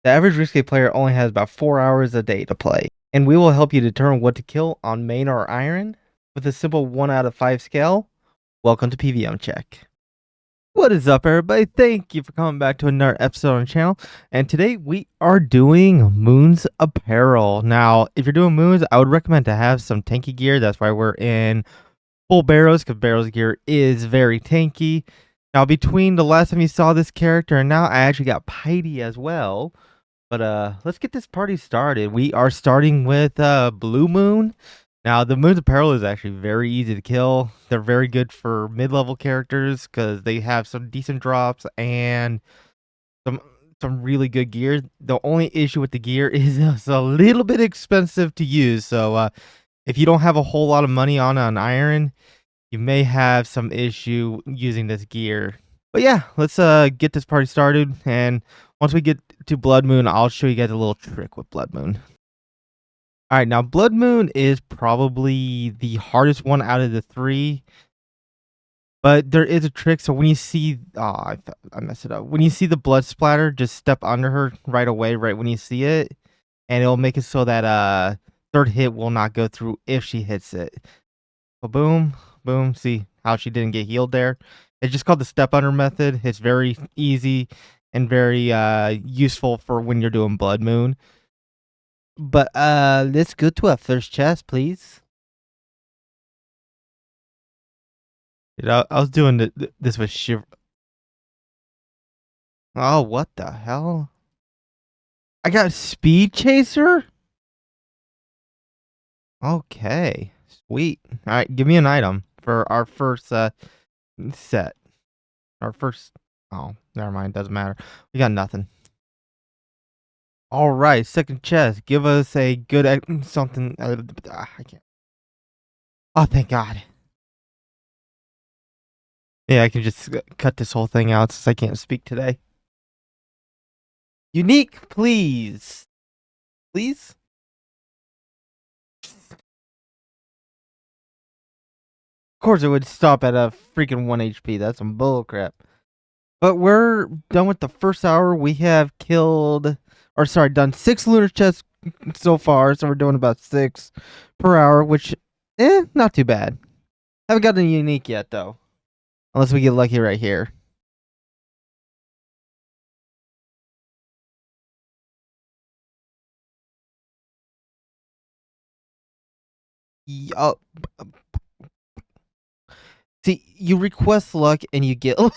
The average risky player only has about 4 hours a day to play, and we will help you determine what to kill on main or iron with a simple 1 out of 5 scale. Welcome to PVM Check. What is up, everybody? Thank you for coming back to another episode on the channel. And today we are doing Moon's Apparel. Now, if you're doing Moons, I would recommend to have some tanky gear. That's why we're in full Barrows, because Barrows gear is very tanky. Now, between the last time you saw this character and now, I actually got Piety as well. But let's get this party started. We are starting with Blue Moon. Now, the Moon's Apparel is actually very easy to kill. They're very good for mid-level characters because they have some decent drops and some really good gear. The only issue with the gear is it's a little bit expensive to use. So if you don't have a whole lot of money on an iron, you may have some issue using this gear. But yeah, let's get this party started, and once we get to Blood Moon, I'll show you guys a little trick with Blood Moon. All right, now Blood Moon is probably the hardest one out of the three, but there is a trick. So when you see, I messed it up. When you see the blood splatter, just step under her right away, right when you see it, and it'll make it so that third hit will not go through if she hits it. So boom, boom. See how she didn't get healed there? It's just called the step under method. It's very easy and very useful for when you're doing Blood Moon. But let's go to our first chest, please. I was doing this with shiver. Oh, what the hell? I got Speed Chaser? Okay, sweet. All right, give me an item for our first set. Our first... Oh, never mind. Doesn't matter. We got nothing. All right, second chest. Give us a good something. I can't. Oh, thank God. Yeah, I can just cut this whole thing out since I can't speak today. Unique, please. Please? Of course, it would stop at a freaking 1 HP. That's some bullcrap. But we're done with the first hour. We have killed, or sorry, done 6 lunar chests so far. So we're doing about 6 per hour, which, not too bad. Haven't gotten a unique yet, though. Unless we get lucky right here. Oh, see, you request luck and you get luck.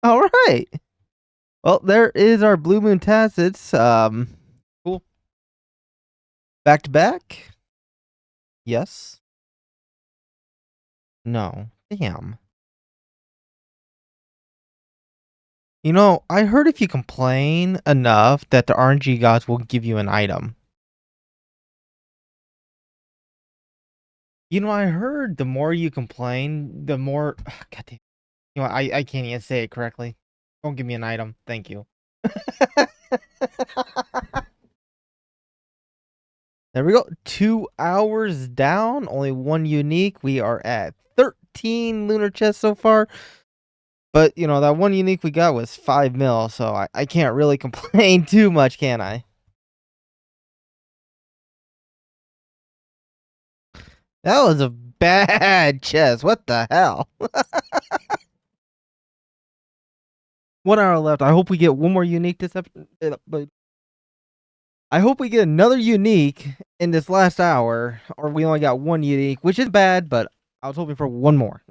All right. Well, there is our Blue Moon Tacits. Cool. Back to back. Yes. No. Damn. You know, I heard if you complain enough that the RNG gods will give you an item. You know, I heard the more you complain, the more... God damn. You know, I can't even say it correctly. Don't give me an item. Thank you. There we go. 2 hours down. Only 1 unique. We are at 13 lunar chests so far. But, you know, that 1 unique we got was 5 mil. So I can't really complain too much, can I? That was a bad chest. What the hell? 1 hour left. I hope we get 1 more unique this episode. But I hope we get another unique in this last hour. Or we only got 1 unique, which is bad, but I was hoping for 1 more.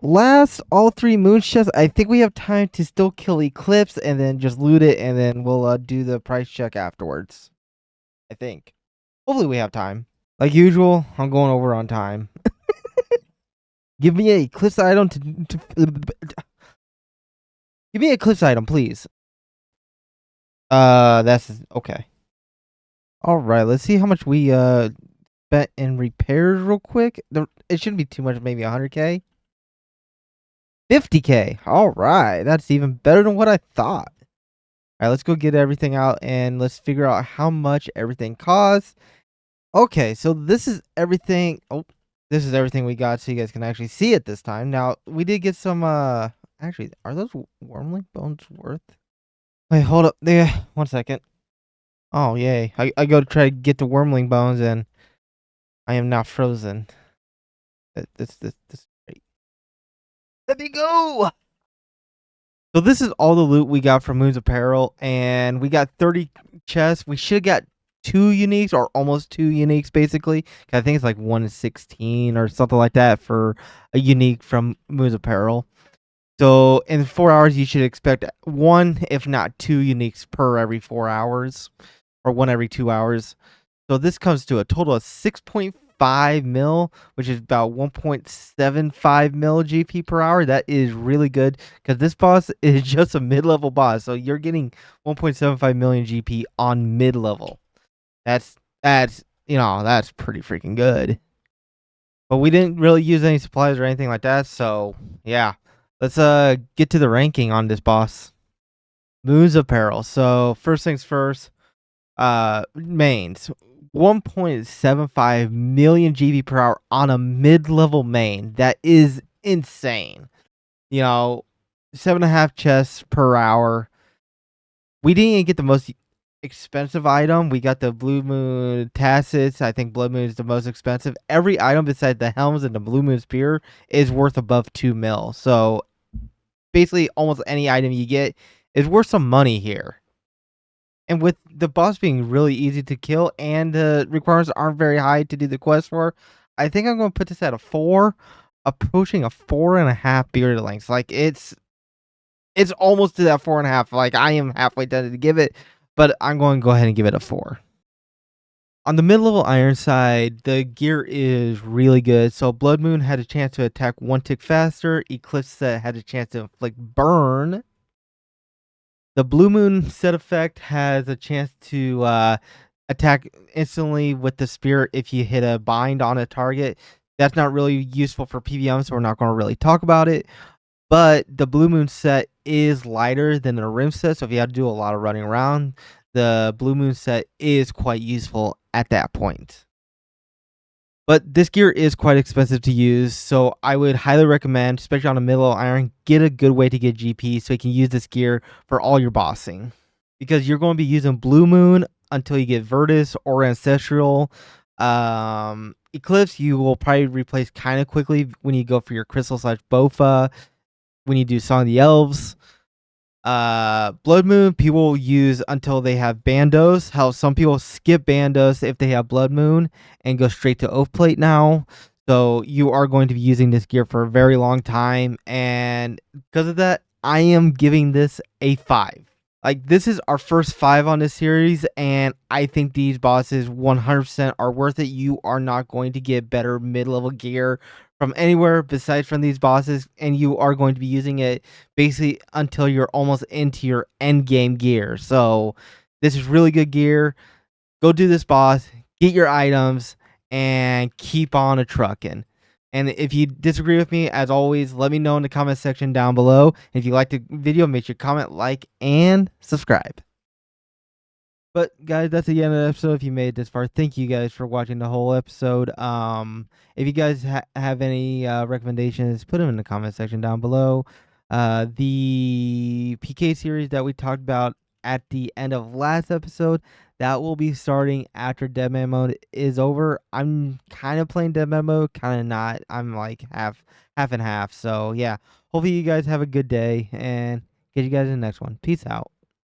Last all 3 moon chests. I think we have time to still kill Eclipse and then just loot it, and then we'll do the price check afterwards. I think. Hopefully we have time. Like usual, I'm going over on time. Give me a Eclipse item give me a Eclipse item, please. That's okay. All right, let's see how much we spent in repairs real quick. It shouldn't be too much, maybe 100k. 50k. All right, that's even better than what I thought. All right, let's go get everything out and let's figure out how much everything costs. Okay, so this is everything. Oh, this is everything we got, so you guys can actually see it this time. Now we did get some. Actually, are those wormling bones worth? Wait, hold up. Yeah, 1 second. Oh yay! I go to try to get the wormling bones, and I am now frozen. This. Great. Let me go. So this is all the loot we got from Moon's Apparel, and we got 30 chests. We should have got 2 uniques, or almost 2 uniques, basically. I think it's like 116 or something like that for a unique from Moon's Apparel. So in 4 hours, you should expect 1, if not 2 uniques per every 4 hours, or 1 every 2 hours. So this comes to a total of 6.5 mil, which is about 1.75 mil GP per hour. That is really good because this boss is just a mid-level boss. So you're getting 1.75 million GP on mid-level. That's that's pretty freaking good. But we didn't really use any supplies or anything like that. So yeah, let's get to the ranking on this boss. Moon's Apparel. So first things first, mains. 1.75 million GB per hour on a mid-level main. That is insane. 7.5 chests per hour. We didn't even get the most expensive item. We got the Blue Moon Tacits. I think Blood Moon is the most expensive. Every item besides the helms and the Blue Moon Spear is worth above 2 mil. So basically almost any item you get is worth some money here. And with the boss being really easy to kill and the requirements aren't very high to do the quest for, I think I'm going to put this at a 4, approaching a 4.5 bearded lengths. Like it's almost to that 4.5. Like I am halfway done to give it, but I'm going to go ahead and give it a 4. On the mid-level iron side, the gear is really good. So Blood Moon had a chance to attack 1 tick faster. Eclipse had a chance to inflict burn. The Blue Moon set effect has a chance to attack instantly with the spear if you hit a bind on a target. That's not really useful for PVM, so we're not going to really talk about it. But the Blue Moon set is lighter than the Rim set, so if you have to do a lot of running around, the Blue Moon set is quite useful at that point. But this gear is quite expensive to use, so I would highly recommend, especially on a middle iron, get a good way to get GP so you can use this gear for all your bossing. Because you're going to be using Blue Moon until you get Virtus or Ancestral. Eclipse, you will probably replace kind of quickly when you go for your Crystal / Bofa, when you do Song of the Elves. Blood Moon, people use until they have Bandos. How some people skip Bandos if they have Blood Moon and go straight to Oath Plate now. So you are going to be using this gear for a very long time. And because of that, I am giving this a 5. Like, this is our first 5 on this series, and I think these bosses 100% are worth it. You are not going to get better mid-level gear from anywhere besides from these bosses, and you are going to be using it basically until you're almost into your end game gear. So this is really good gear. Go do this boss, get your items, and keep on a trucking. And if you disagree with me, as always, let me know in the comment section down below. And if you liked the video, make sure to comment, like, and subscribe. But guys, that's the end of the episode. If you made it this far, thank you guys for watching the whole episode. If you guys have any recommendations, put them in the comment section down below. The PK series that we talked about at the end of last episode, that will be starting after Deadman mode is over. I'm kind of playing Deadman mode, kind of not. I'm like half and half. So yeah, hopefully you guys have a good day, and get you guys in the next one. Peace out.